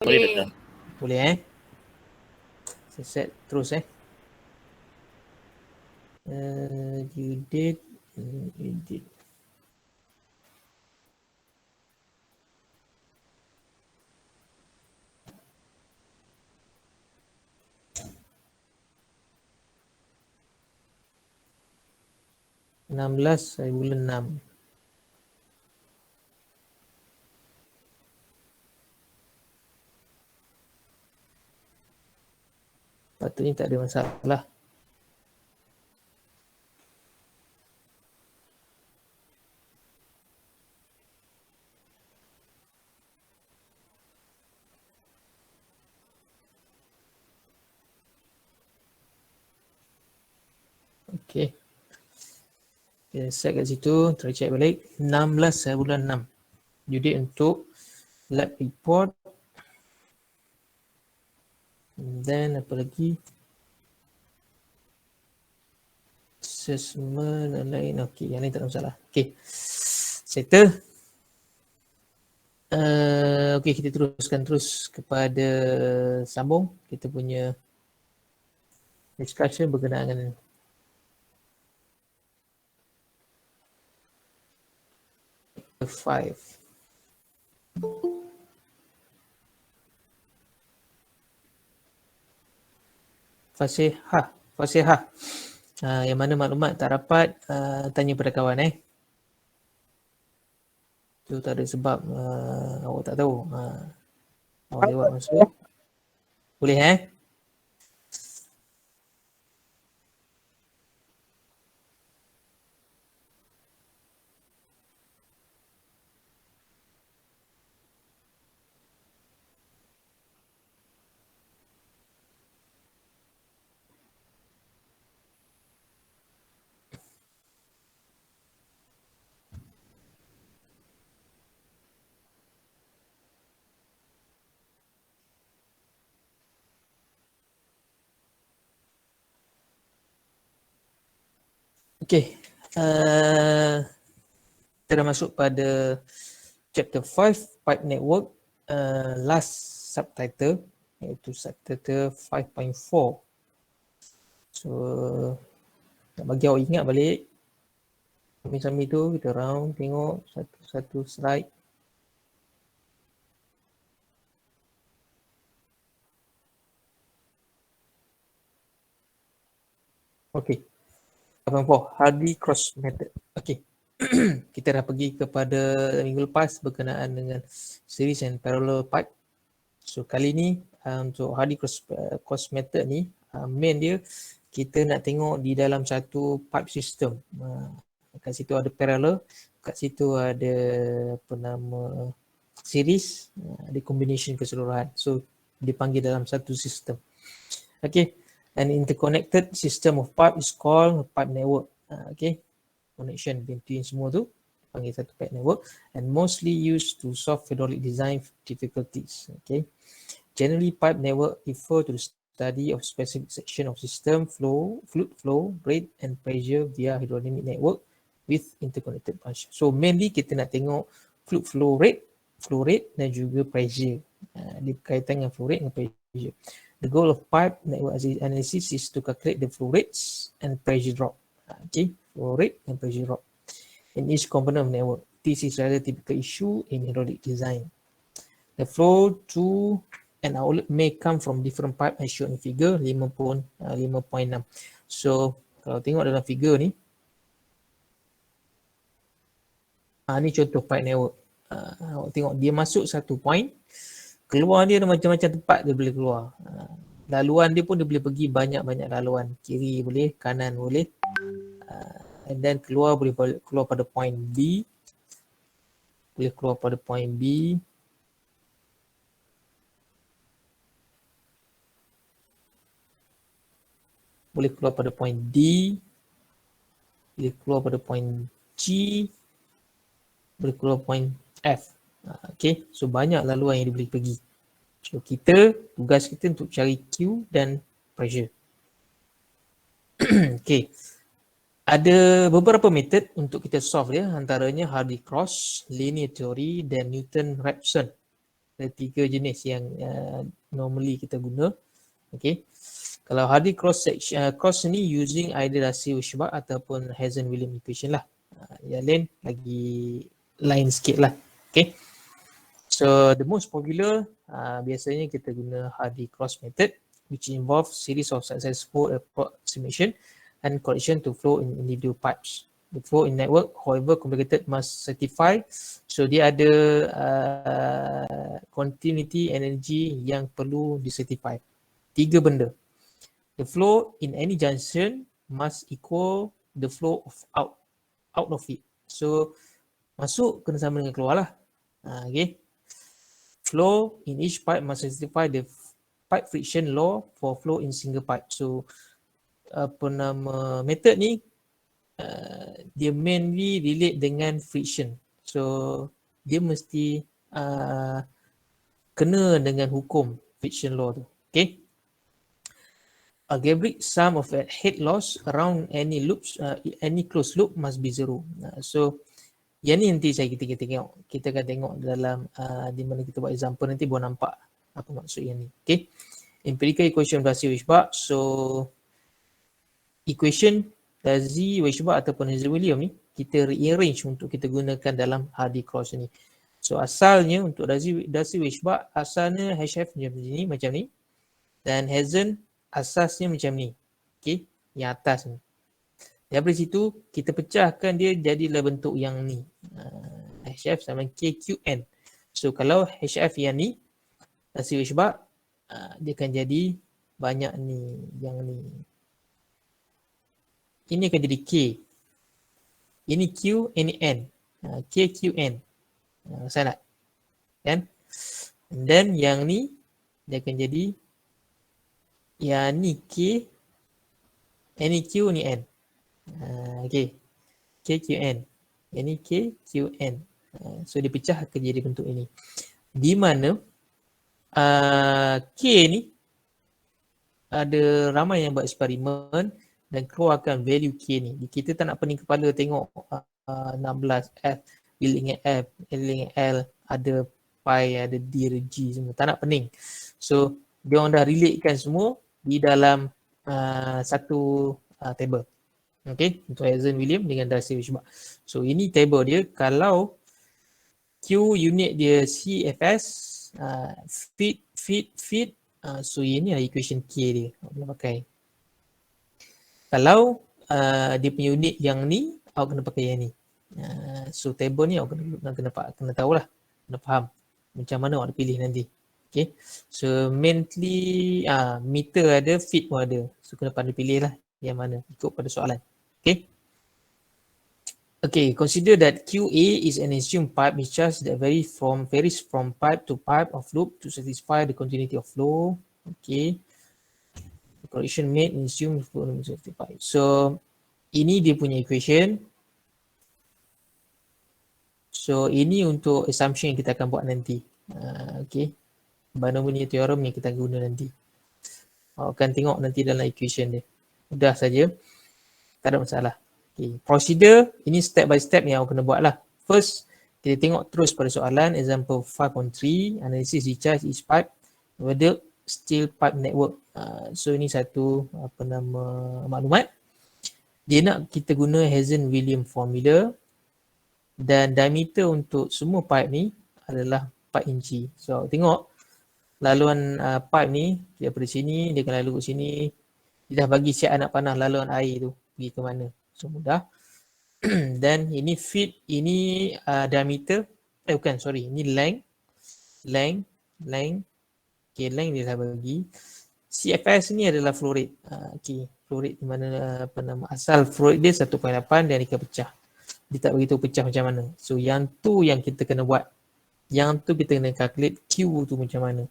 Boleh Doktor. Boleh saya set terus due date edit. Bulan 6. Patutnya tak ada masalah. Okey. Kita set kat situ, try check balik. 16 bulan 6. Due date untuk lab report. And then apa lagi? Assessment dan lain. Okey, yang ni tak ada masalah. Okey. Settle. Okey, kita teruskan terus kepada sambung kita punya discussion berkenaan dengan chapter 5. Fasihah. Yang mana maklumat tak rapat, tanya pada kawan Tu tak ada sebab awak tak tahu. Awak jawab masuk. Boleh Okey. Kita dah masuk pada chapter 5, Pipe Network. Last subtitle iaitu subtitle 5.4. So nak bagi awak ingat balik sambil-sambil tu kita round tengok satu-satu slide. Okey. 8.4 Hardy Cross Method. Okey. Kita dah pergi kepada minggu lepas berkenaan dengan series and parallel pipe. So kali ni untuk Hardy Cross Method ni main dia kita nak tengok di dalam satu pipe system. Kat situ ada parallel, kat situ ada apa nama series, ada combination keseluruhan. So dipanggil dalam satu sistem. Okay, an interconnected system of pipe is called a pipe network. Okay, connection between semua tu panggil satu pipe network and mostly used to solve hydraulic design difficulties. Okay, generally pipe network refer to the study of specific section of system flow, fluid flow, rate and pressure via hydrodynamic network with interconnected branch. So mainly kita nak tengok fluid flow rate dan juga pressure. Dia berkaitan dengan flow rate dan pressure. The goal of pipe network analysis is to calculate the flow rates and pressure drop. Okay, flow rate and pressure drop in each component of network. This is rather typical issue in hydraulic design. The flow to an outlet may come from different pipe as shown in figure 5.6. So kalau tengok dalam figure ni, ni contoh pipe network. Awak tengok dia masuk satu point, keluar dia ada macam-macam tempat dia boleh keluar. Laluan dia pun dia boleh pergi banyak-banyak laluan. Kiri boleh, kanan boleh. And then keluar boleh keluar pada point B. Boleh keluar pada point B. Boleh keluar pada point D. Boleh keluar pada point G. Boleh keluar point F. Okay, so banyak laluan yang dia boleh pergi. So tugas kita untuk cari Q dan pressure. Okay, ada beberapa method untuk kita solve dia, antaranya Hardy Cross, Linear Theory dan Newton-Raphson. Ada 3 jenis yang normally kita guna. Okay. Kalau Hardy cross ni using either Darcy-Weisbach ataupun Hazen-Williams equation lah. Yang lain lagi lain sikit lah. Okay. So the most popular biasanya kita guna Hardy cross method, which involves series of successful approximation and correction to flow in individual pipes. The flow in network, however complicated, must certify. So dia ada continuity energy yang perlu dicertify. 3 benda. The flow in any junction must equal the flow of out of it. So masuk kena sama dengan keluar lah. Okay. Flow in each pipe must satisfy the pipe friction law for flow in single pipe. So method ni dia mainly relate dengan friction. So dia mesti kena dengan hukum friction law tu. Okay. Algebraic sum of head loss around any loops, any closed loop must be 0. So yang ni nanti kita tengok. Kita akan tengok dalam di mana kita buat example nanti baru nampak apa maksud yang ni. Okay. Empirical equation Darcy-Weisbach. So equation Darcy-Weisbach ataupun Hazen-Williams ni kita rearrange untuk kita gunakan dalam Hardy cross ni. So asalnya untuk Darcy-Weisbach asalnya HF macam ni dan Hazen asasnya macam ni. Okay, yang atas ni. Dari situ kita pecahkan dia jadilah bentuk yang ni. HF sama KQN. So kalau HF yang ni Darcy-Weisbach dia akan jadi banyak ni, yang ni. Ini akan jadi K. Ini Q, ini N. KQN. Salah. Kan? And then yang ni dia akan jadi yang ni K, ni Q, ni N. Okay. KQN. Yang ni KQN. So dia pecah akan jadi bentuk ini. Di mana K ni ada ramai yang buat eksperimen dan keluarkan value K ni. Kita tak nak pening kepala tengok 16F, L dengan F, L dengan L, ada pi, ada D, ada G semua. Tak nak pening. So dia orang dah relatekan semua di dalam satu table. Okay, untuk Hazen-Williams dengan Darcy-Weisbach. So ini table dia. Kalau Q unit dia CFS, fit, so ini adalah equation K dia. Awak pakai. Kalau dia punya unit yang ni, awak kena pakai yang ni. So table ni awak kena tahulah, kena faham macam mana awak pilih nanti. Okay, so mainly meter ada, feet pun ada. So kena pandai pilih lah yang mana ikut pada soalan. Okay. Okay, consider that QA is an assumed pipe discharge that varies from pipe to pipe of loop to satisfy the continuity of flow. Okay. The correction made in assumed flow pipe. So ini dia punya equation. So ini untuk assumption yang kita akan buat nanti. Okay. Binomial theorem yang kita guna nanti. Awak akan tengok nanti dalam equation dia. Mudah saja. Tak ada masalah. Okay. Procedure, ini step by step yang awak kena buat lah. First, kita tengok terus pada soalan. Example 5.3, analysis discharge each pipe whether steel pipe network. So ini satu maklumat. Dia nak kita guna Hazen-Williams formula dan diameter untuk semua pipe ni adalah 4 inci. So tengok laluan pipe ni daripada sini dia akan lalu ke sini. Dia dah bagi siap anak panah laluan air tu pergi ke mana. So mudah. Dan ini feet, ini diameter. Ini length. Okay, length dia dah bagi. CFS ni adalah flow rate. Okay, flow rate di mana asal flow rate dia 1.8 dan dia akan pecah. Dia tak beritahu pecah macam mana. So yang tu yang kita kena buat. Yang tu kita kena calculate Q tu macam mana.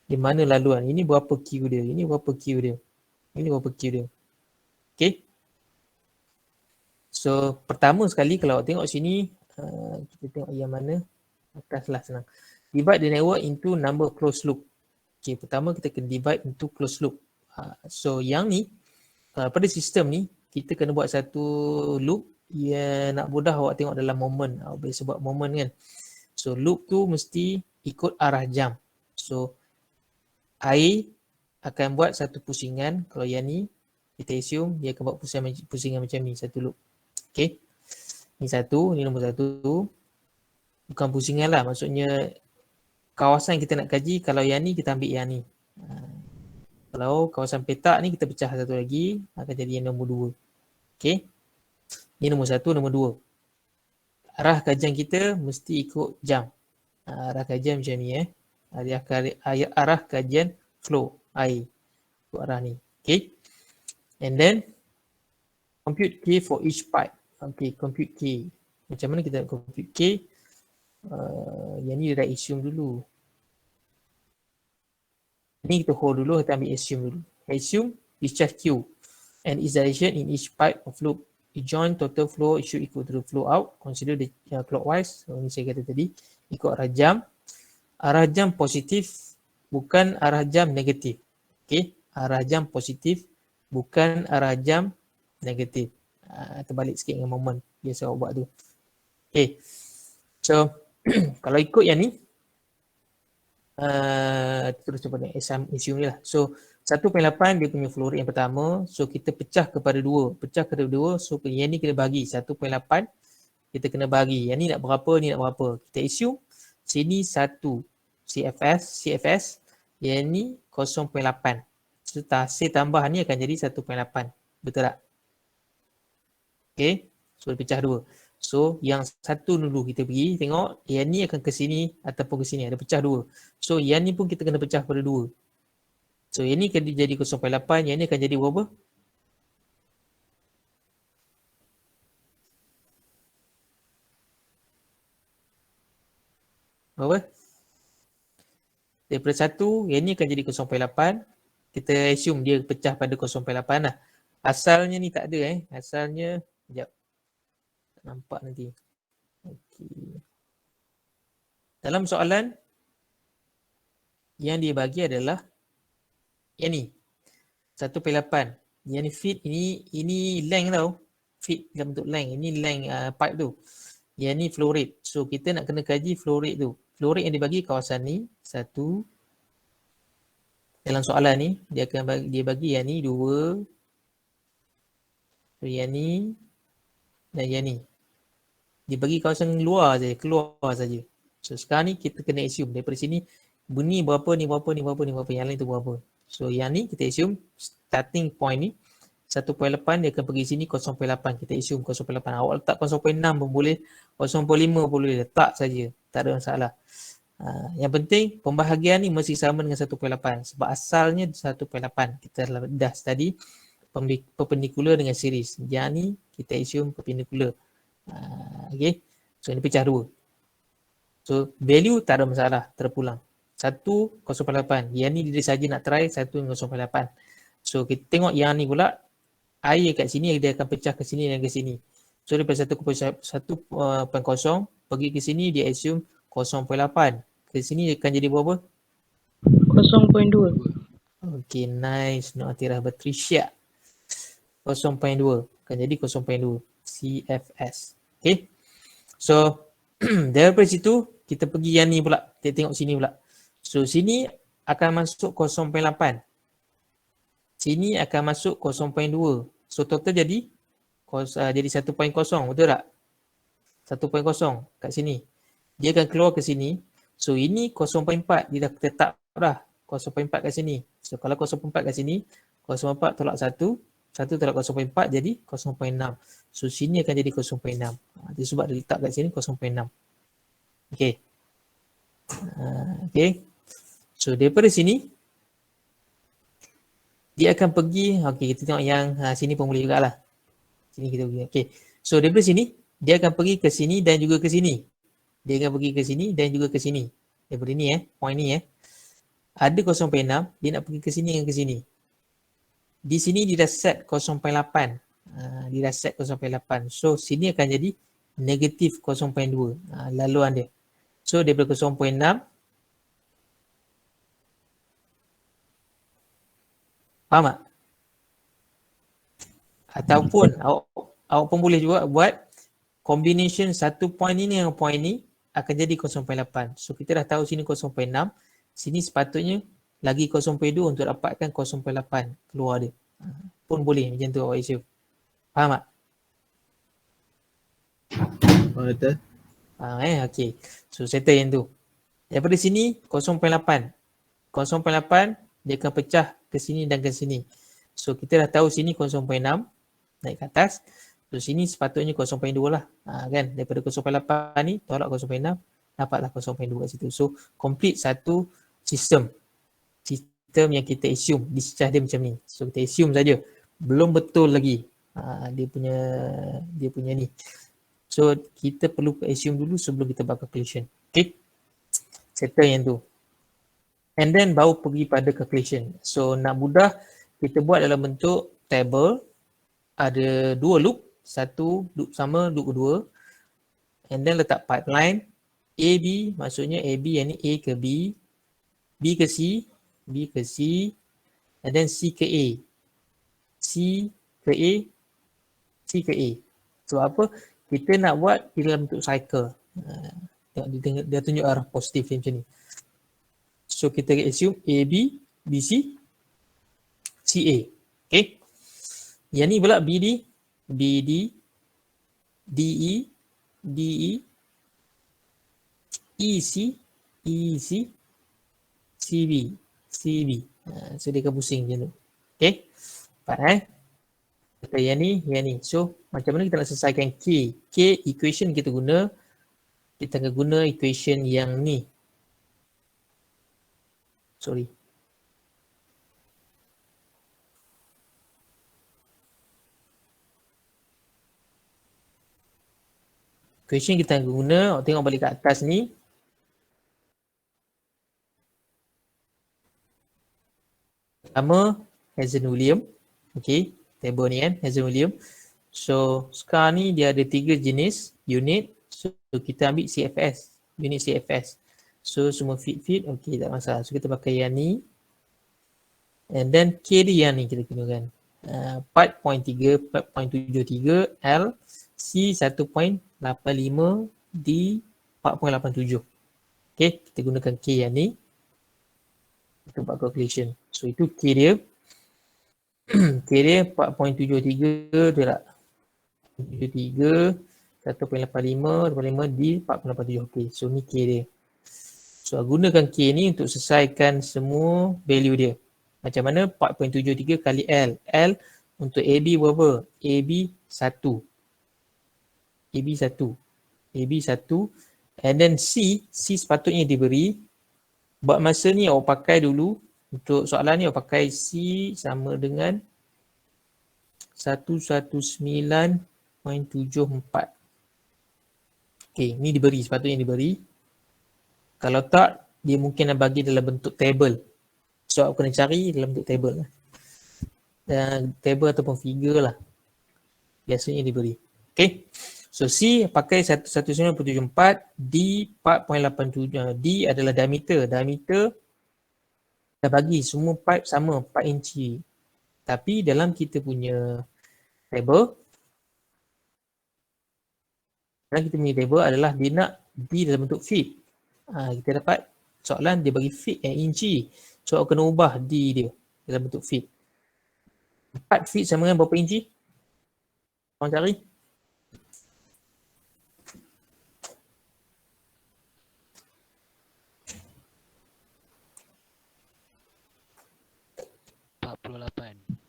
Di mana laluan. Ini berapa Q dia. Ini berapa Q dia. Ini berapa Q dia. Okay. So pertama sekali kalau tengok sini. Kita tengok yang mana. Atas lah senang. Divide the network into number closed loop. Okay. Pertama kita kena divide into closed loop. So yang ni. Pada sistem ni. Kita kena buat satu loop. Ya nak mudah awak tengok dalam moment. Awak boleh sebut moment kan. So loop tu mesti ikut arah jam. So air akan buat satu pusingan. Kalau yang ni kita assume dia akan buat pusingan macam ni, satu loop. Okay, ni satu, ni nombor satu. Bukan pusingan lah, maksudnya kawasan kita nak kaji. Kalau yang ni kita ambil yang ni. Kalau kawasan petak ni kita pecah satu lagi, akan jadi yang nombor 2. Okay, ni nombor 1, nombor 2. Arah kajian kita mesti ikut jam. Arah kajian macam ni arah kajian flow air ikut arah ni. Okay, and then compute K for each part. Okay, compute K. Macam mana kita nak compute K? Yang ni dah assume dulu. Ni kita hold dulu, kita ambil assume dulu. Assume discharge Q and its direction in each part of loop. The joint total flow should equal to the flow out. Consider the clockwise. So, ni saya kata tadi, ikut arah jam. Arah jam positif, bukan arah jam negatif. Okay, arah jam positif, bukan arah jam negatif. Terbalik sikit dengan moment biasa awak buat tu. Okay, so kalau ikut yang ni, terus cuba ni assume ni lah. So 1.8 dia punya flow rate yang pertama. So kita pecah kepada 2. Pecah kepada 2. So yang ni kena bagi 1.8. Kita kena bagi. Yang ni nak berapa, ni nak berapa. Kita assume sini 1 CFS. Yang ni 0.8. So hasil tambah ni akan jadi 1.8. Betul tak? Okay. So pecah 2. So yang satu dulu kita pergi tengok yang ni akan ke sini ataupun ke sini, ada pecah 2. So yang ni pun kita kena pecah pada 2. So yang ni akan jadi 0.8, yang ni akan jadi berapa? Berapa? Daripada 1, yang ni akan jadi 0.8. Kita assume dia pecah pada 0.8 lah. Asalnya ni tak ada Asalnya, sekejap. Tak nampak nanti. Okay. Dalam soalan yang dia bagi adalah yang ni 1.8. Yang ni feed, ini length tau. Feed dalam bentuk length. Ini length pipe tu. Yang ni flow rate. So kita nak kena kaji flow rate tu. Flow rate yang dibagi kawasan ni 1. Dalam soalan ni dia bagi yang ni 2. So yang ni dan yang ni. Dia bagi kawasan luar saja, keluar saja. So sekarang ni kita kena assume daripada sini bunyi berapa, ni berapa, ni berapa, ni berapa, yang lain tu berapa. So yang ni kita assume starting point ni 1.8, dia akan pergi sini 0.8. Kita assume 0.8. Awak letak 0.6 pun boleh, 0.5 pun boleh, letak saja. Tak ada masalah. Yang penting pembahagian ni mesti sama dengan 1.8 sebab asalnya 1.8. Kita dah study perpendicular dengan series. Yang ni kita assume perpendicular. Okay. So ini pecah 2. So value tak ada masalah, terpulang. 1, 0.8. Yang ni dia saja nak try 1 dengan 0.8. So kita tengok yang ni pula, air kat sini dia akan pecah ke sini dan ke sini. So daripada 1.0 pergi ke sini dia assume 0.8. Ke sini akan jadi berapa? 0.2. Okay, nice. Noatirah Patricia. 0.2 akan jadi 0.2 CFS. Okay. So daripada situ kita pergi yang ni pula. Kita tengok sini pula. So sini akan masuk 0.8. Sini akan masuk 0.2. So total jadi 1.0, betul tak? 1.0 kat sini. Dia akan keluar ke sini. So ini 0.4, dia dah tetap dah 0.4 kat sini. So kalau 0.4 kat sini, 0.4 tolak 1, 1 tolak 0.4 jadi 0.6. So sini akan jadi 0.6. Dia sebab dia letak kat sini 0.6. Okay. Okay. So daripada sini dia akan pergi, okay, kita tengok yang sini pun boleh jugalah. Sini kita pergi. Okay. So daripada sini dia akan pergi ke sini dan juga ke sini. Dia akan pergi ke sini dan juga ke sini. Daripada ni point ni ada 0.6, dia nak pergi ke sini dan ke sini. Di sini dia dah set 0.8. Dia dah set 0.8. So sini akan jadi negatif 0.2 laluan dia. So daripada 0.6 faham tak? Ataupun awak pun boleh juga buat combination satu point ni dengan point ni. akan jadi 0.8. So kita dah tahu sini 0.6. Sini sepatutnya lagi 0.2 untuk dapatkan 0.8 keluar dia. Pun boleh macam tu awak issue. Faham tak? Betul. Okey. So settle yang tu. Daripada sini 0.8. 0.8 dia akan pecah ke sini dan ke sini. So kita dah tahu sini 0.6 naik ke atas. So sini sepatutnya 0.2 lah. Kan? Daripada 0.8 ni tolak 0.6 dapatlah 0.2 kat situ. So complete satu sistem. Sistem yang kita assume discharge dia macam ni. So kita assume saja. Belum betul lagi dia punya ni. So kita perlu assume dulu sebelum kita buat calculation. Okay. Settle yang tu. And then baru pergi pada calculation. So nak mudah kita buat dalam bentuk table. Ada dua loop. Satu loop sama, loop kedua. And then letak pipeline. AB maksudnya AB yang ni A ke B. B ke C. B ke C. And then C ke A. C ke A. C ke A. So apa? Kita nak buat dalam bentuk cycle. Dia tunjuk arah positif macam ni. So kita assume AB, BC, CA. Okay. Yang ni pula BD, BD, DE, DE, EC, EC, CB, CB. So dia akan pusing macam tu. Okay. Nampak Kata yang ni. So macam mana kita nak selesaikan K? K equation kita guna. Kita akan guna equation yang ni. Sorry. Equation kita akan guna. Awak tengok balik kat atas ni. Pertama, Hazen-Williams. Okay. Table ni kan, Hazen-Williams. So, sekarang ni dia ada 3 jenis unit. So, kita ambil CFS. Unit CFS. So, semua fit. Okay, tak masalah. So, kita pakai yang ni. And then, K dia yang ni kita gunakan. 4.3, 4.73, L, C 1.85, D 4.87. Okay, kita gunakan K yang ni. Kita buat calculation. So, itu K dia. K dia 4.73 dia tak 73 1.85 D 4.87. okey, so ni K dia. So gunakan K ni untuk selesaikan semua value dia. Macam mana? 4.73 kali L. L untuk AB berapa? AB 1. AB 1. AB 1. And then C sepatutnya diberi. Buat masa ni awak pakai dulu. Untuk soalan ni awak pakai C sama dengan 119.74. Okey, ni diberi, sepatutnya diberi. Kalau tak, dia mungkin nak bagi dalam bentuk table. So awak kena cari dalam bentuk table lah. Dan table ataupun figure lah. Biasanya diberi. Okey. So C pakai 119.74, D 4.87. D adalah diameter. Diameter dah bagi semua pipe sama 4 inci. Tapi dalam kita punya table, adalah dia nak D dalam bentuk feet. Kita dapat soalan dia bagi feet yang inci. So awak kena ubah D dia dalam bentuk feet. 4 feet sama dengan berapa inci? Korang cari.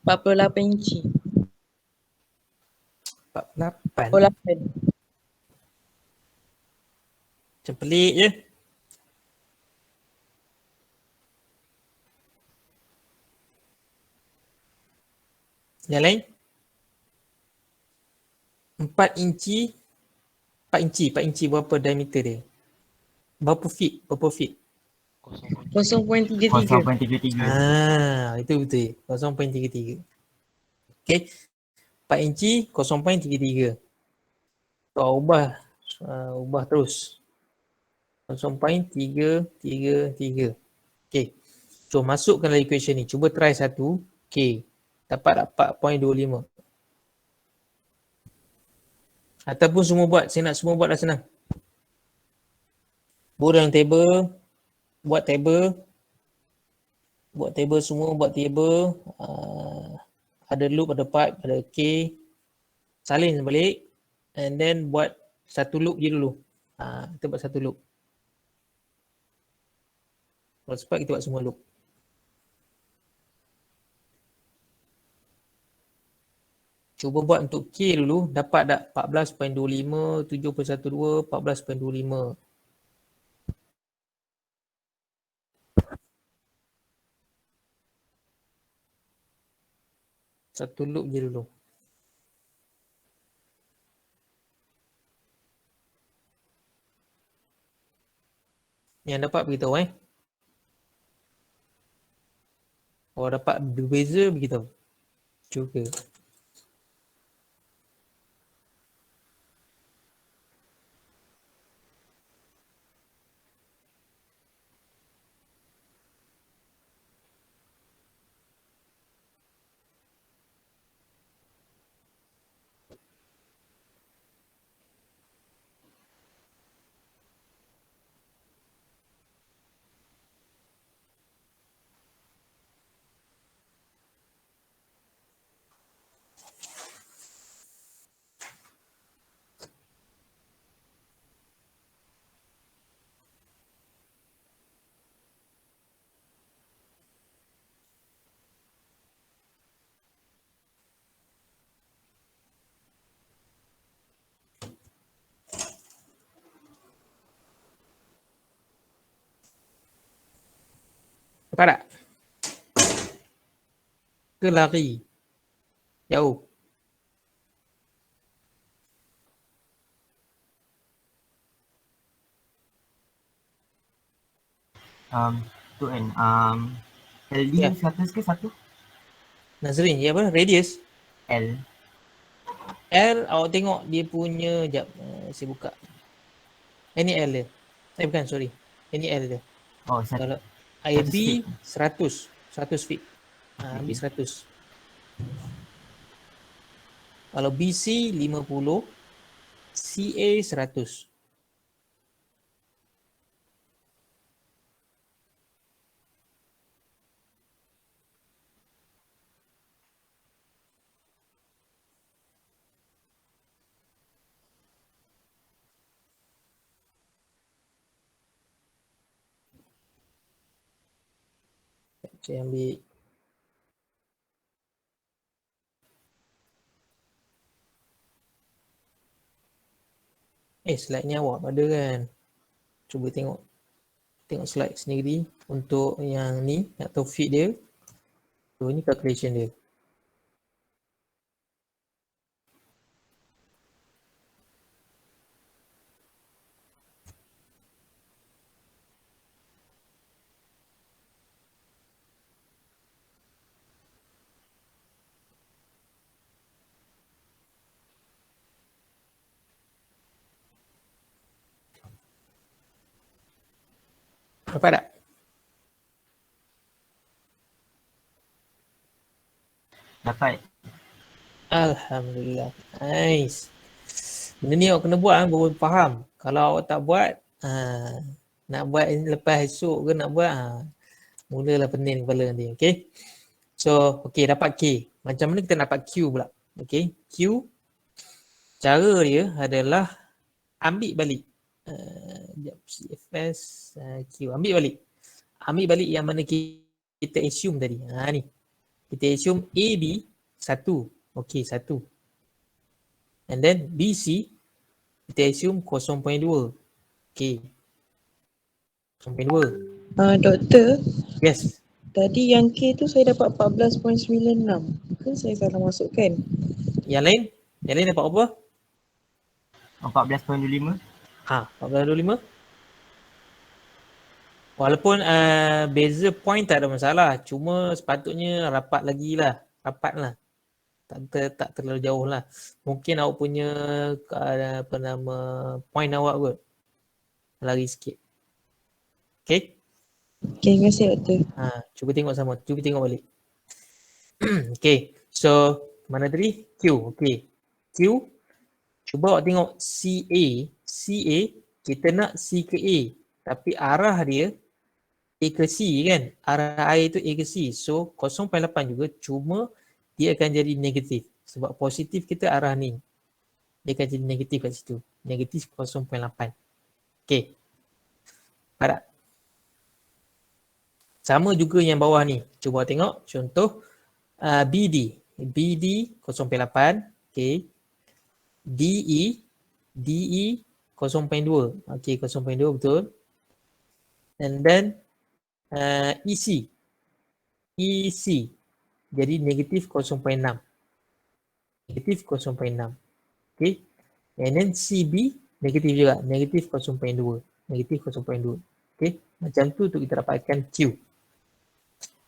$48 inci. 48. 48. Macam pelik je. Yang lain? 4 inci. 4 inci berapa diameter dia? Berapa feet? 0.33. 0.33. Itu betul. 0.33. Okay. 4 inci 0.33. So ubah terus. 0.333. Okay. So masukkan dalam equation ni. Cuba try satu. Okay. Dapat 4.25. Ataupun semua buat. Saya nak semua buat dah senang. Buat dalam table, buat table semua, buat table, ada loop, ada pipe, ada K, salin balik and then buat satu loop je dulu. Kita buat satu loop. Kalau cepat kita buat semua loop. Cuba buat untuk K dulu, dapat tak 14.25, 7.12, 14.25. Satu loop je dulu. Yang dapat beritahu Kalau dapat berbeza beritahu. Cuba. Dapat tak? Ke lari? Jauh? Tu kan LD Ya. 100 ke 1? Nazrin, ya apa? Radius? L. L, awak tengok dia punya, sekejap, saya buka. Ini L dia. Bukan, sorry. Ini L dia. Oh, 100 Kalau 100 IB feet. 100 feet. Ambil 100. Kalau BC 50, CA 100. Saya ambil slide ni awak ada kan? Cuba tengok slide sendiri untuk yang ni atau feed dia. So ni calculation dia. Dapat tak? Dapat. Alhamdulillah. Nice. Benda ni awak kena buat baru faham. Kalau awak tak buat, nak buat lepas esok ke nak buat, mulalah pening kepala nanti. Okay. So, okay, dapat K. Macam mana kita dapat Q pula? Okay, Q, cara dia adalah ambil balik. CFS, Q. Ambil balik. Ambil balik yang mana kita assume tadi. Ni. Kita assume AB 1. Okay, 1. And then BC, kita assume 0.2. Okay. 0.2. Doktor, Yes. tadi yang K tu saya dapat 14.96. Kan saya salah masukkan? Yang lain? Yang lain dapat apa? 14.25. 14.25. Walaupun beza point tak ada masalah. Cuma sepatutnya rapat lagi lah. Rapat lah. Tak terlalu jauh lah. Mungkin awak punya point awak kot. Lari sikit. Okay? Okay, terima kasih doktor. Cuba tengok sama. Cuba tengok balik. Okay. So, mana tadi? Q. Okay. Q. Cuba awak tengok CA. CA, kita nak C ke A. Tapi arah dia A ke C kan. Arah air tu A ke C. So 0.8 juga, cuma dia akan jadi negatif. Sebab positif kita arah ni. Dia akan jadi negatif kat situ. Negatif 0.8. Okay. Faham tak? Sama juga yang bawah ni. Cuba tengok contoh BD. BD 0.8. Okay. DE. DE 0.2. Okay, 0.2 betul. And then EC. EC. Jadi negatif 0.6. Negatif 0.6. Okay. And then CB negatif juga. Negatif 0.2. Negatif 0.2. Okay. Macam tu untuk kita dapatkan Q.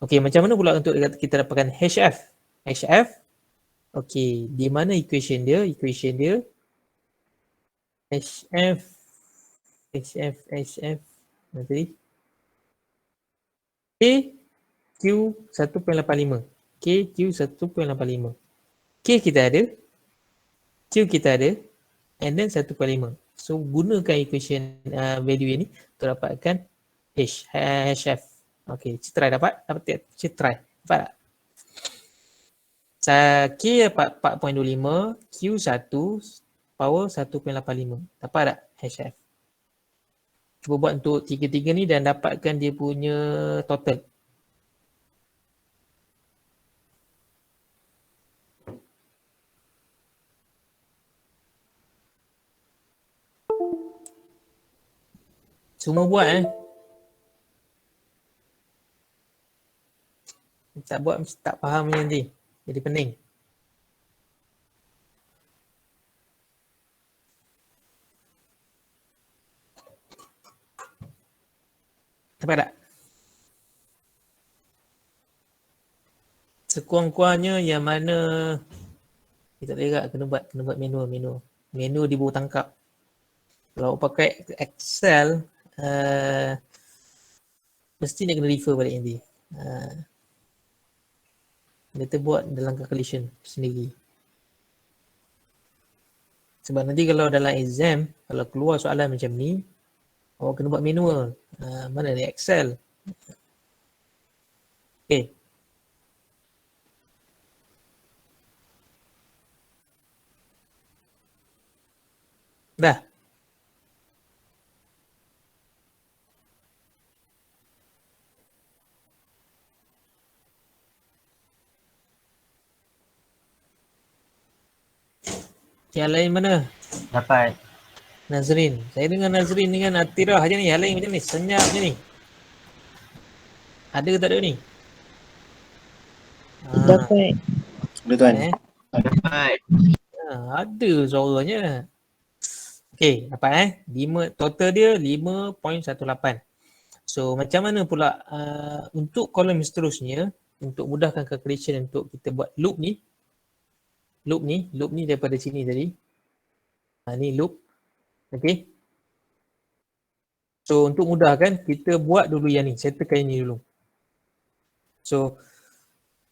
Okay. Macam mana pula untuk kita dapatkan HF? HF. Okay. Di mana equation dia? Equation dia HF. Nanti. K Q 1.85. K Q 1.85. K kita ada. Q kita ada. And then 1.5. So gunakan equation value ini untuk dapatkan HF. Okay, citra dapat? Dapat tak? Citra. Dapat tak? K dapat 4.25, Q1 power 1.85. Dapat tak HF? Cuba buat untuk tiga-tiga ni dan dapatkan dia punya total. Semua buat Tak buat mesti tak faham ni nanti. Jadi pening. Dapat tak? Sekurang-kurangnya yang mana kita tak boleh kena buat manual. Manual di bawah tangkap. Kalau pakai Excel mesti nak kena refer balik nanti. Kita buat dalam calculation sendiri. Sebab nanti kalau dalam exam, kalau keluar soalan macam ni, awak kena buat manual. Mana ni Excel? Okay. Dah. Yang lain mana? Dapat. Nazrin. Saya dengan Nazrin dengan Atirah aja ni. Yang lain macam ni. Senyap je ni. Ada ke tak ada ni? Dapat. Boleh tuan. Dapat. Ada suaranya. Okay, dapat 5, total dia 5.18. So macam mana pula untuk kolom seterusnya, untuk mudahkan calculation untuk kita buat loop ni daripada sini tadi. Ni loop. Okay. So untuk mudahkan, kita buat dulu yang ni, settlekan ini dulu. So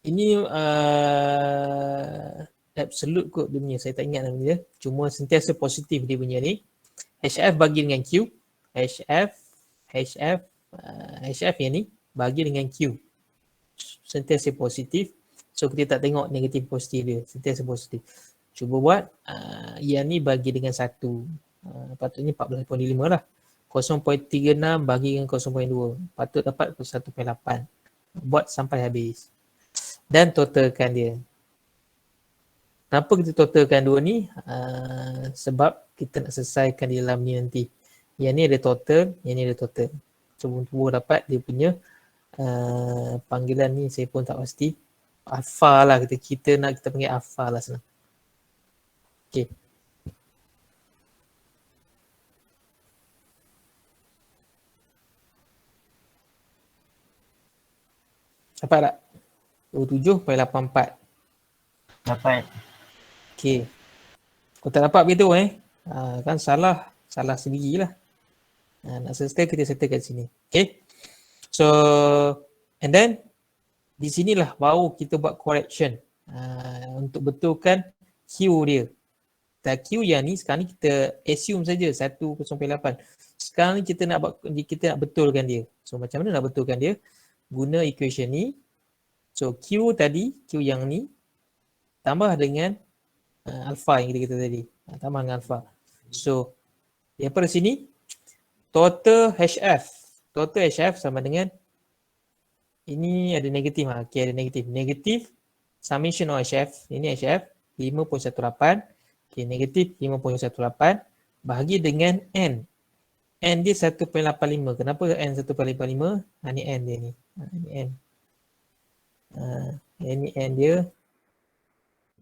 ini absolute kot dia punya, saya tak ingat nama dia. Cuma sentiasa positif dia punya ni. HF bagi dengan Q. HF yang ni bagi dengan Q. Sentiasa positif. So kita tak tengok negatif positif dia. Sentiasa positif. Cuba buat yang ni bagi dengan 1. Patutnya 14.5 lah. 0.36 bagi dengan 0.2. Patut dapat 1.8. Buat sampai habis. Dan totalkan dia. Kenapa kita totalkan dua ni? Sebab kita nak selesaikan di dalam ni nanti. Yang ni ada total, yang ni ada total. Cuba dapat dia punya panggilan ni, saya pun tak pasti. Alpha lah, kita nak kita panggil alpha lah senang. Okay. Dapat tak? 27.84. Dapat. Okay. Kau tak dapat begitu kan salah sendirilah. Nak selesai kita settle kat sini. Okay. So and then di sinilah baru kita buat correction untuk betulkan Q dia. Q yang ni sekarang ni kita assume saja 1.8. Sekarang ni kita nak betulkan dia. So macam mana nak betulkan dia? Guna equation ni. So Q tadi, Q yang ni tambah dengan alpha yang kita kata tadi. Tambah dengan alpha. So daripada sini total HF. Total HF sama dengan ini ada negatif. Okey, ada negatif. Negatif summation of HF. Ini HF 5.18. Okey, negatif 5.18 bahagi dengan N. N dia 1.85. Kenapa N 1.85? Ni N dia ni. Ni N. Ni N dia.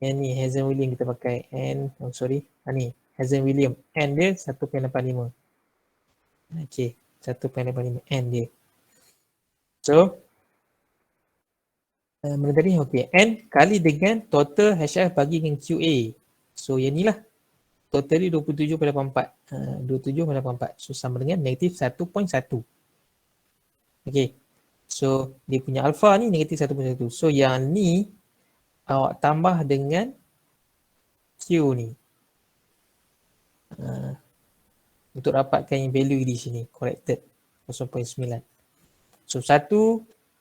N ni Hazen-Williams kita pakai. N, ni Hazen-Williams. N dia 1.85. Okey, 1.85 N dia. So, mana tadi? Okey, N kali dengan total HF bagi dengan QA. So, yang ni lah. Total dia 27.84. 27.84. So, sama dengan negatif 1.1. Okey. So, dia punya alpha ni negatif 1.1. So, yang ni awak tambah dengan Q ni. Untuk dapatkan yang value di sini. Corrected. 0.9. So, 1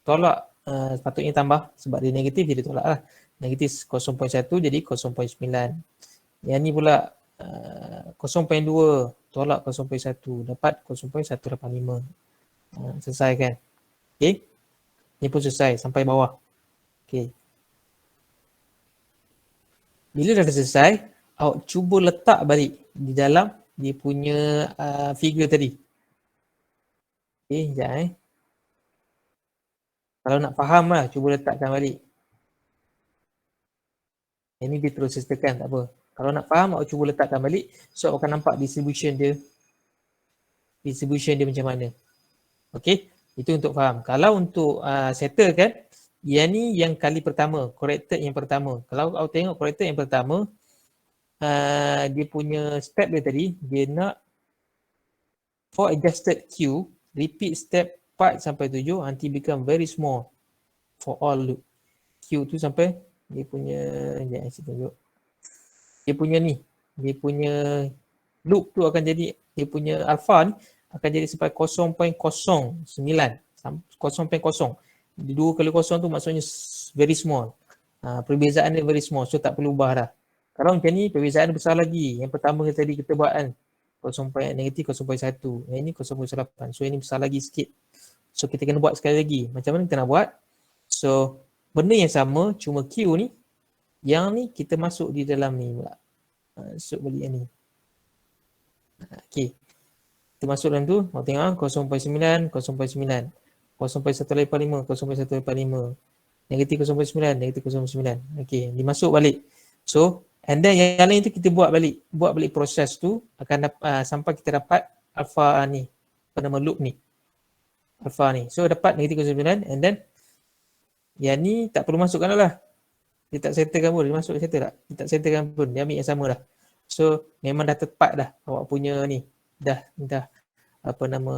tolak sepatutnya tambah. Sebab dia negatif jadi tolak lah. Negatif 0.1 jadi 0.9. Yang ni pula 0.2 tolak 0.1 dapat 0.185. Selesai kan? Okay. Ni pun selesai sampai bawah. Okay. Bila dah selesai, awak cuba letak balik di dalam dia punya figure tadi. Okay, sekejap Kalau nak faham lah, cuba letakkan balik. Ini dia terus sertakan, tak apa. Kalau nak faham, awak cuba letakkan balik. So, awak akan nampak distribution dia. Distribution dia macam mana. Okay, itu untuk faham. Kalau untuk settle kan, yang ni yang kali pertama, corrected yang pertama. Kalau awak tengok corrected yang pertama, dia punya step dia tadi, dia nak for adjusted Q, repeat step 4 sampai 7 until become very small for all loop. Q tu sampai dia punya, saya tunjuk. Dia punya ni, dia punya loop tu akan jadi, dia punya alpha ni akan jadi sampai 0.09. 0.0. 2 kali 0 tu maksudnya very small. Perbezaan dia very small, so tak perlu ubah dah. Kalau macam ni, perbezaan dia besar lagi. Yang pertama tadi kita buat kan, negatif 0.1. Yang ini 0.8. So, ini besar lagi sikit. So, kita kena buat sekali lagi. Macam mana kita nak buat? So, benda yang sama, cuma Q ni, yang ni kita masuk di dalam ni pula. Masuk balik yang ni. Okay. Kita masuk dalam tu, mau tengok 0.9, 0.9. 0.185, 0.185. Negatif 0.9, negatif 0.9. Okay, dimasuk balik. So, and then yang lain tu kita buat balik. Buat balik proses tu akan sampai kita dapat alpha ni. Apa nama loop ni. Alpha ni. So, dapat negatif 0.9 and then yang ni tak perlu masukkan lah. Dia tak settlekan pun. Dia masuk settle tak? Dia tak settlekan pun. Dia ambil yang sama dah. So, memang dah tepat dah awak punya ni. Dah apa nama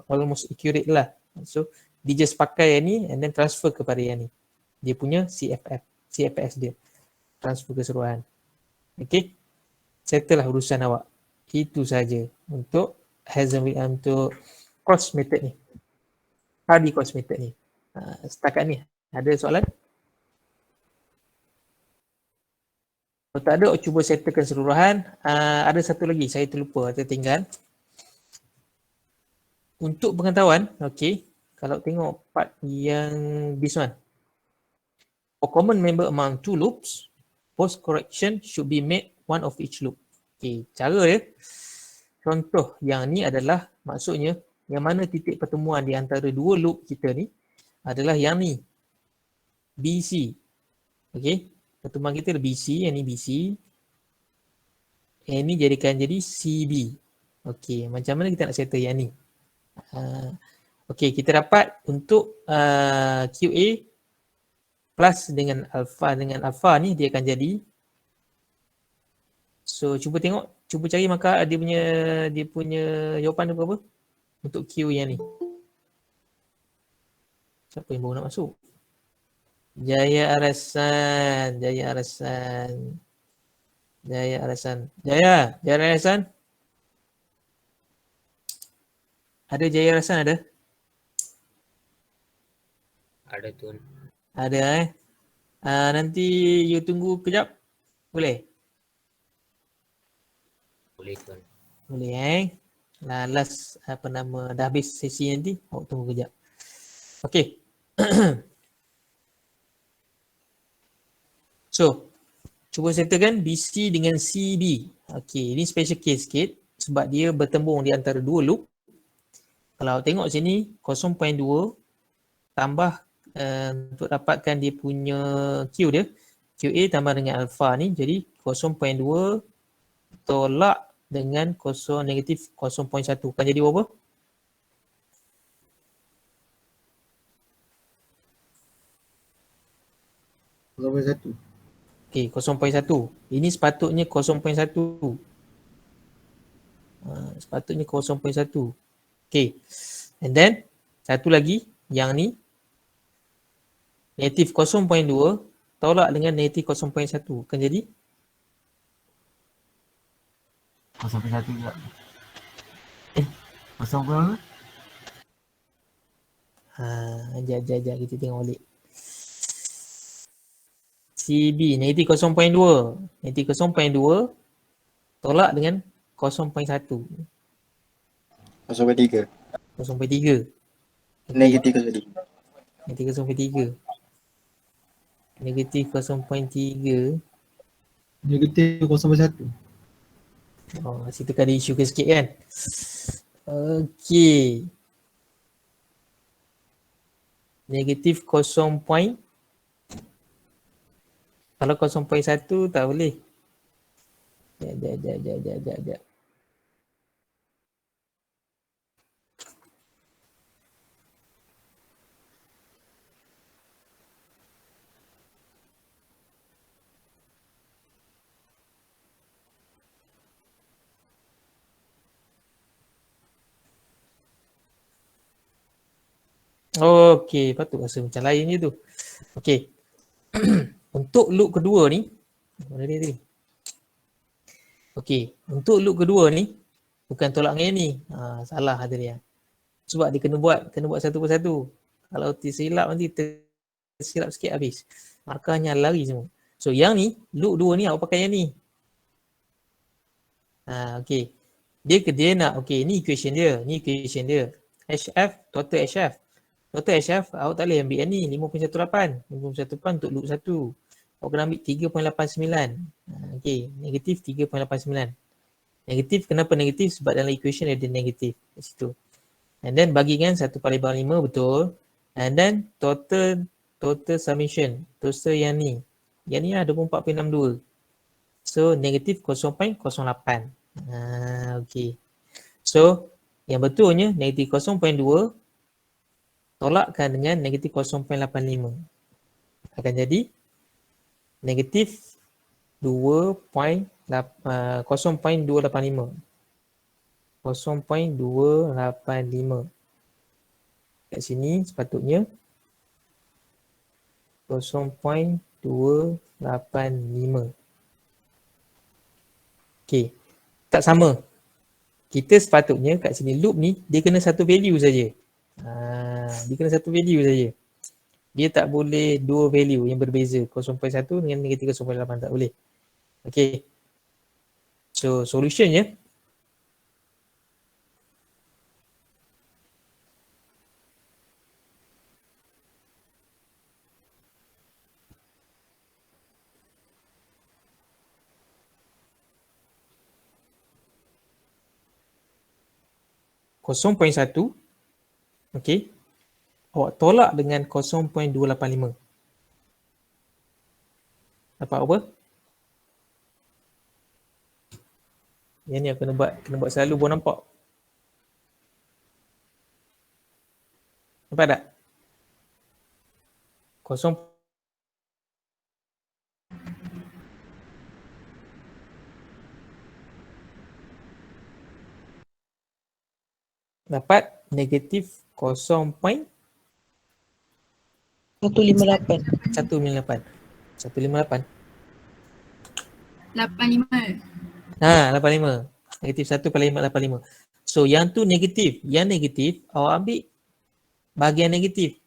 almost accurate lah. So, dia just pakai yang ni and then transfer kepada yang ni. Dia punya CFS dia. Transfer keseluruhan. Okay. Settle lah urusan awak. Itu saja untuk Hazen-Williams untuk cross method ni. Hardy cross method ni. Setakat ni. Ada soalan? Kalau tak ada, cuba settlekan keseluruhan. Ada satu lagi saya terlupa, tertinggal. Untuk pengetahuan, okay. Kalau tengok part yang this one. For common member among two loops, post correction should be made one of each loop. Okay, cara dia. Contoh yang ni adalah maksudnya yang mana titik pertemuan di antara dua loop kita ni adalah yang ni. BC. Okay. Pertemuan kita adalah BC. Yang ni BC. Yang ni jadikan jadi CB. Okay. Macam mana kita nak settle yang ni? Okay. Kita dapat untuk QA plus dengan alpha ni dia akan jadi. So cuba tengok. Cuba cari maka dia punya jawapan dia berapa? Untuk Q yang ni. Siapa yang baru nak masuk? Jaya Arasan. Jaya Arasan. Jaya Arasan. Ada Jaya Arasan ada? Ada tuan. Ada nanti you tunggu kejap. Boleh? Boleh tuan. Boleh last dah habis sesi nanti. Awak tunggu kejap. Okey. So, cuba settlekan BC dengan CB. Okey, ini special case sikit sebab dia bertembung di antara dua loop. Kalau tengok sini 0.2 tambah untuk dapatkan dia punya Q dia. QA tambah dengan alpha ni jadi 0.2 tolak dengan negatif 0.1 kan jadi berapa? Berapa satu? Okey, 0.1. Ini sepatutnya 0.1. Sepatutnya 0.1. Okey. And then satu lagi yang ni negatif 0.2 tolak dengan negatif 0.1 kan jadi 0.1 juga. 0 berapa? Sekejap kita tengok balik. CB negatif 0.2. Negatif 0.2 tolak dengan 0.1. 0.3. 0.3. Negatif ke tadi? Negatif 0.3. Negatif 0.3. Negatif 0.1. Oh, situ kan ada isu ke sikit kan. Okey. Negatif 0. Kalau 0.1 tak boleh. Sekejap. Okey, patut rasa macam lain je tu. Okey. Untuk loop kedua ni, mana dia tadi? Okey, untuk loop kedua ni bukan tolak dengan ni. Salah tadi dia. Sebab dia kena buat satu persatu. Kalau tersilap nanti tersilap sikit habis. Markahnya lari semua. So yang ni, loop dua ni awak pakai yang ni. Okey. Dia nak, okey, ni equation dia. HF, total HF. Total HF, awak tak boleh ambil yang ni, 5.18. 5.18 untuk loop 1. Awak kena ambil 3.89. Okey, negatif 3.89. Negatif, kenapa negatif? Sebab dalam equation ada negatif kat situ. And then bagikan 1/5 betul. And then total summation. Total yang ni. Yang ni lah 24.62. So negatif 0.08. Okey. So yang betulnya negatif 0.2 tolakkan dengan negatif 0.85. Akan jadi negatif 0.285. 0.285. Kat sini sepatutnya 0.285. Okey. Tak sama. Kita sepatutnya kat sini loop ni dia kena satu value saja. Dia kena satu value saja. Dia tak boleh dua value yang berbeza. 0.1 dengan negatif 0.8 tak boleh. Okey. So solutionnya (0.1). Okey. Awak tolak dengan 0.285. Dapat apa? Yang ni aku kena buat selalu baru nampak. Nampak tak? 0. Dapat negatif 0.158. 158. 158. 85. 85. Negatif 1/85. So yang tu negatif. Yang negatif awak ambil bahagian negatif.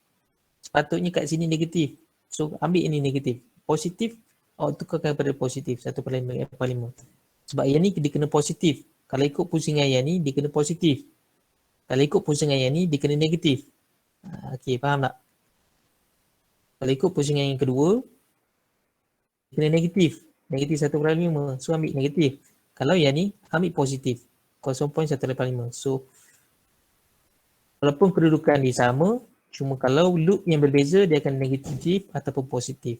Sepatutnya kat sini negatif. So ambil ini negatif. Positif awak tukarkan pada positif 1/85. Sebab yang ni dia kena positif. Kalau ikut pusingan yang ni dia kena positif. Kalau ikut pusingan yang ni dia kena negatif. Okey, faham tak? Kalau ikut pusingan yang kedua dia kena negatif. Negatif 1/5. So ambil negatif. Kalau yang ni ambil positif 0.185. So walaupun kedudukan dia sama, cuma kalau loop yang berbeza dia akan negatif ataupun positif.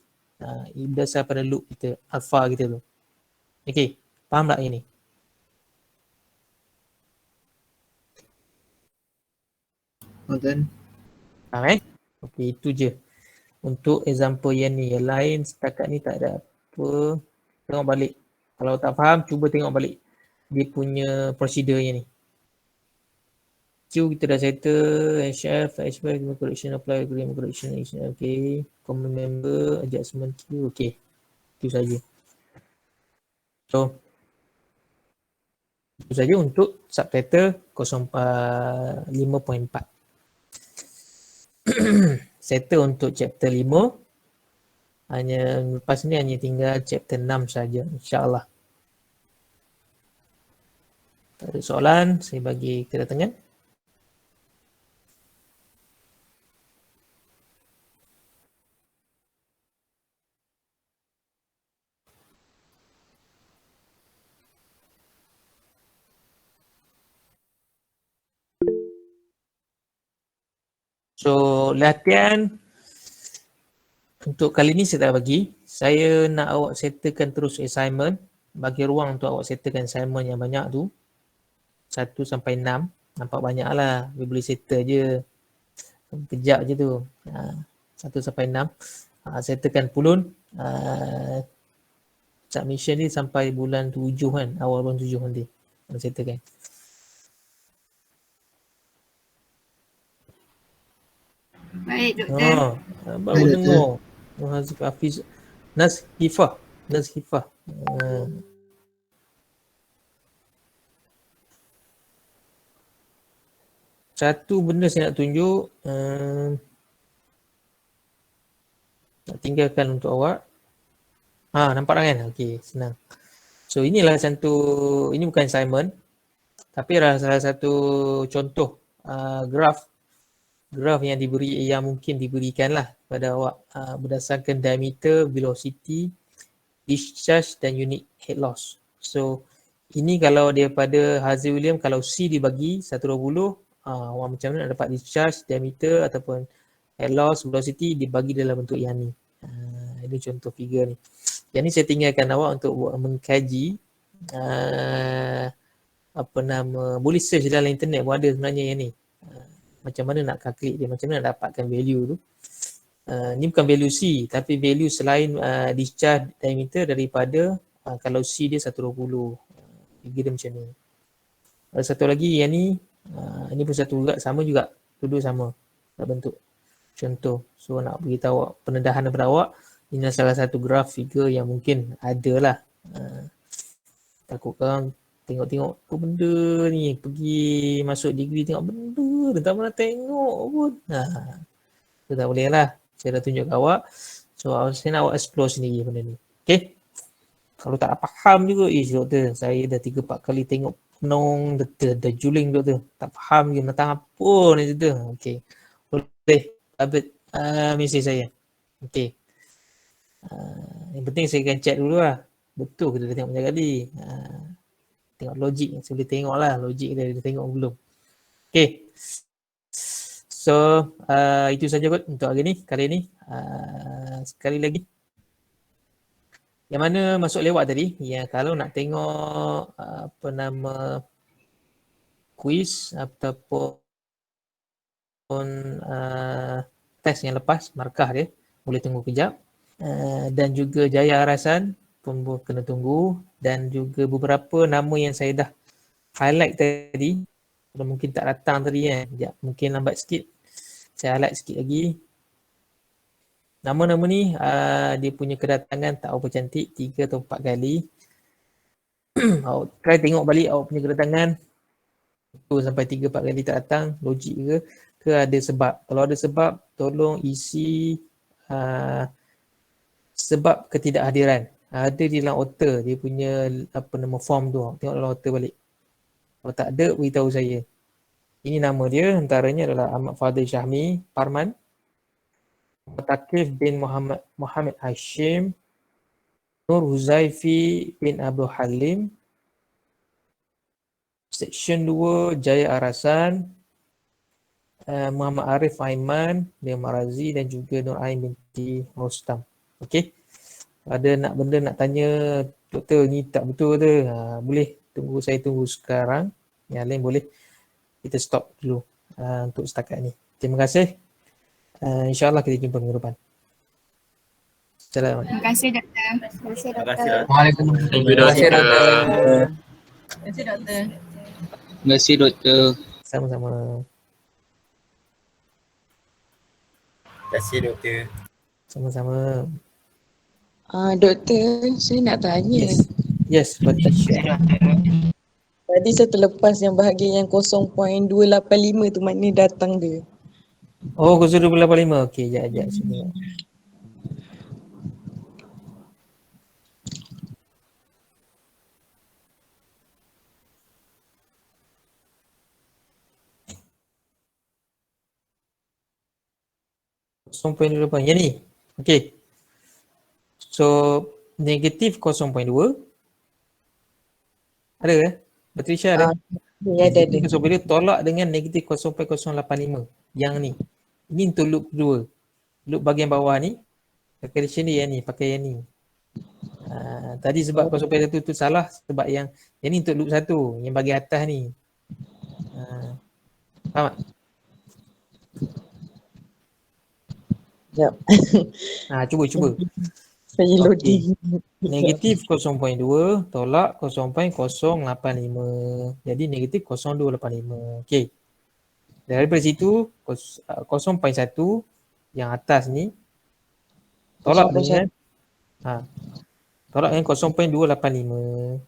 Berdasar pada loop kita, alpha kita tu. Okey, faham tak ini? Tuan. Faham Okey, itu je. Untuk example yang ni, yang lain setakat ni tak ada apa. Tengok balik. Kalau tak faham, cuba tengok balik dia punya prosedur yang ni. Q kita dah settle, HF, HF, correction, apply, agreement, correction, okay. Common member, adjustment Q, okay. Itu saja. So, itu saja untuk subtitle 5.4. Settle untuk chapter 5. Lepas ni hanya tinggal chapter 6 saja, insyaAllah. Tak ada soalan, saya bagi kedatangan. So, latihan untuk kali ni saya tak bagi. Saya nak awak settlekan terus assignment. Bagi ruang untuk awak settlekan assignment yang banyak tu. 1 sampai 6. Nampak banyak lah. Dia boleh settle je. Kejap je tu. 1 sampai 6. Settlekan pulun. Submission ni sampai bulan 7 kan. Awal bulan 7 nanti. Settlekan. Baik, Doktor. Baru dengar. Hafiz. Nazhifah. Satu benda saya nak tunjuk. Nak tinggalkan untuk awak. Nampak dah kan? Okey, senang. So inilah satu, ini bukan assignment. Tapi adalah salah satu contoh graf yang mungkin diberikan lah kepada awak berdasarkan diameter, velocity, discharge dan unit head loss. So ini kalau daripada Hazel-Williams, kalau C dibagi 120, awak macam mana dapat discharge, diameter ataupun head loss, velocity dibagi dalam bentuk yang ni. Ini contoh figure ni. Yang ni saya tinggalkan awak untuk buat mengkaji boleh search dalam internet pun ada sebenarnya yang ni. Macam mana nak calculate dia, macam mana nak dapatkan value tu. Ni bukan value C, tapi value selain discharge diameter daripada kalau C dia 120. Figure dia macam ni. Ada satu lagi yang ni, ini pun satu juga, sama juga. Dua-dua sama bentuk contoh. So nak beritahu awak, pendedahan daripada awak, ini salah satu graf figure yang mungkin ada lah. Takut korang tengok-tengok apa benda ni, pergi masuk degree tengok benda, tak pernah tengok pun. Itu tak boleh lah. Saya dah tunjuk kat awak. So saya nak awak explore sendiri benda ni. Okay. Kalau tak faham juga, doktor, saya dah 3-4 kali tengok penong, dah juling doktor. Tak faham je tentang apa ni doktor. Okay. Boleh. Update mesej saya. Okay. Yang penting saya akan check dulu lah. Betul kita dah tengok banyak kali. Tengok logik. Saya boleh tengok lah logik dia dah tengok belum. Okay. So, itu saja kot untuk hari ni. Kali ni. Sekali lagi. Yang mana masuk lewat tadi. Ya, kalau nak tengok quiz ataupun test yang lepas, markah dia. Boleh tunggu kejap. Dan juga Jaya Arasan pun kena tunggu, dan juga beberapa nama yang saya dah highlight tadi, kalau mungkin tak datang tadi kan, mungkin lambat sikit, saya highlight sikit lagi. Nama-nama ni dia punya kedatangan tak apa cantik, 3 atau 4 kali. awak try tengok balik awak punya kedatangan 1 sampai 3-4 kali tak datang, logik ke ada sebab. Kalau ada sebab, tolong isi sebab ketidakhadiran. Ada di dalam otter, dia punya form tu. Tengok dalam otter balik. Kalau tak ada, beritahu saya. Ini nama dia, antaranya adalah Ahmad Fadil Syahmi, Parman, Mutakif bin Muhammad Hashim, Nur Huzaifi bin Abdul Halim, Section 2 Jaya Arasan, Muhammad Arif Aiman bin Marazi dan juga Nur Ain binti Rostam. Okey. Ada nak benda nak tanya, doktor ni tak betul ke? Boleh saya tunggu sekarang. Yang lain boleh kita stop dulu untuk setakat ni. Terima kasih. InsyaAllah kita jumpa minggu depan. Assalamualaikum. Terima kasih doktor. Terima kasih doktor. Waalaikumsalam. Thank you, Terima kasih, doktor. doktor. Terima kasih doktor. Terima kasih, doktor. Sama-sama. Terima kasih doktor. Sama-sama. Doktor, saya nak tanya. Yes, betul. Tadi saya terlepas yang bahagian yang 0.285 tu, mana datang dia? Oh, 0.285. Okey, sekejap sini. Yang ni. Okey. So, negatif 0.2. Ada ke? Patricia ada? Ya, ada. So, bila tolak dengan negatif 0.085. Yang ni. Ini untuk loop kedua. Loop bahagian bawah ni. Calculation dia yang ni. Pakai yang ni. Tadi sebab 0.1 tu salah. Sebab yang ni untuk loop 1. Yang bahagian atas ni. Faham tak? Sekejap. Cuba. Saya loading. Negatif 0.2 tolak 0.085. Jadi negatif 0.285. Okey. Daripada situ 0.1 yang atas ni tolak dengan tolak dengan 0.285.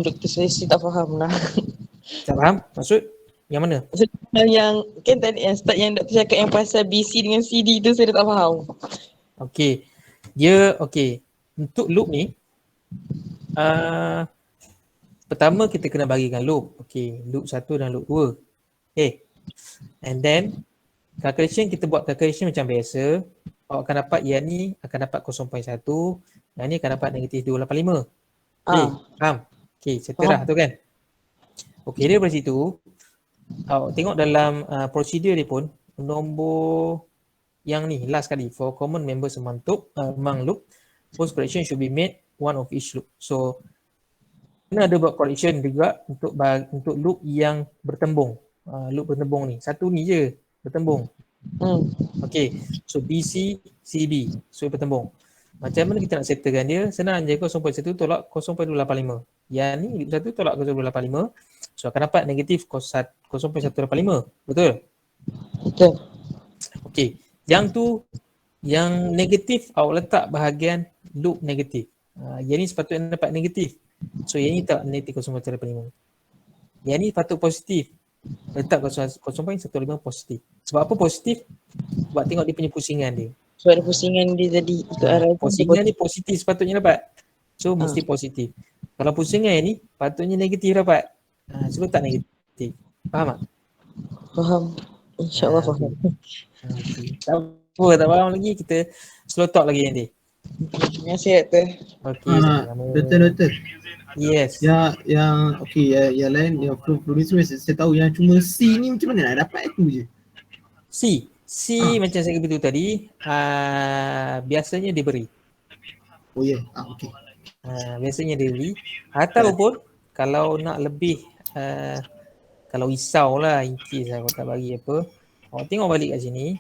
Doktor, saya tak faham lah. Tak faham? Maksud yang mana? Yang kan tadi yang start yang doktor cakap yang pasal BC dengan CD tu saya tak faham. Okey. Dia okey. Untuk loop ni pertama kita kena bagikan loop. Okey, loop 1 dan loop 2. Okey. And then calculation kita buat calculation macam biasa. Awak akan dapat yang ni akan dapat 0.1, yang ni akan dapat negatif 285. Okey, faham? Okey, seterah tu kan. Okey, daripada situ awak tengok dalam prosedur dia pun nombor yang ni last kali for common members among loop post correction should be made one of each loop. So kena ada buat correction juga untuk loop yang bertembung. Loop bertembung ni. Satu ni je bertembung. Okay. So BC, CB. So bertembung. Macam mana kita nak settlekan dia? Senang je 0.1 tolak 0.285. Yang ni loop 1 tolak 0.285. So akan dapat negatif 0.185. Betul? Betul. Okay. Yang tu, yang negatif awak letak bahagian loop negatif. Yang ni sepatutnya dapat negatif. So yang ni tak negatif 0.185. Yang ni patut positif. Letak 0.15 positif. Sebab apa positif? Sebab tengok dia punya pusingan dia. So ada pusingan dia tadi ikut arah pusingan ni positif sepatutnya dapat. So mesti positif. Kalau pusingan yang ni patutnya negatif dapat. So tak negatif. Faham tak? Faham. InsyaAllah faham. Okay. Tak faham lagi, kita slow talk lagi nanti. Terima kasih doktor. Okay, Doktor. Yes. Yang yang lain yang flow ni semua saya tahu, yang cuma C ni macam mana nak dapat tu je. C macam saya beritahu tadi, biasanya diberi. Oh ya. Okey. Biasanya diberi. Ataupun kalau nak lebih kalau risau lah in case aku tak bagi apa, awak tengok balik kat sini.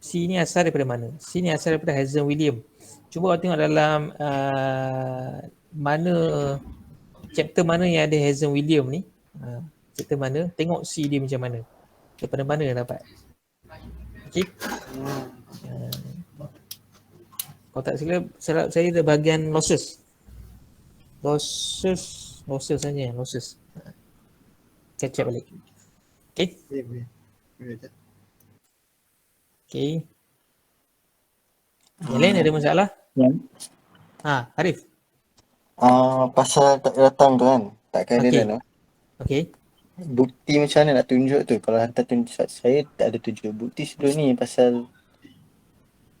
C ni asal daripada mana? C ni asal daripada Hazen William. Cuba awak tengok dalam mana chapter mana yang ada Hazen William ni. Chapter mana, tengok C dia macam mana. Daripada mana dapat. Okay. Kalau tak silap saya ada bahagian losses. Losses saja, losses. Catch up balik. Okay. Boleh. Boleh tak? Okay. Yang lain ada masalah? Ya. Arif. Pasal tak datang tu kan, tak Okey. kehadiran tu. Okay. Bukti macam mana nak tunjuk tu? Kalau hantar tunjuk, saya tak ada tunjuk bukti sebelum ni pasal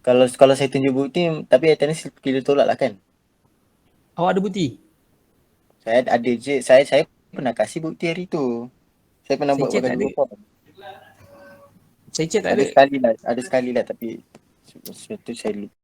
kalau saya tunjuk bukti tapi attendance kira tolak lah kan. Awak ada bukti? Saya ada je, saya pernah kasih bukti hari tu. Saya pernah Saya buat check tak bagi ada. beberapa. Saya check tak Ada ada. sekali lah tapi sebab tu saya lupa.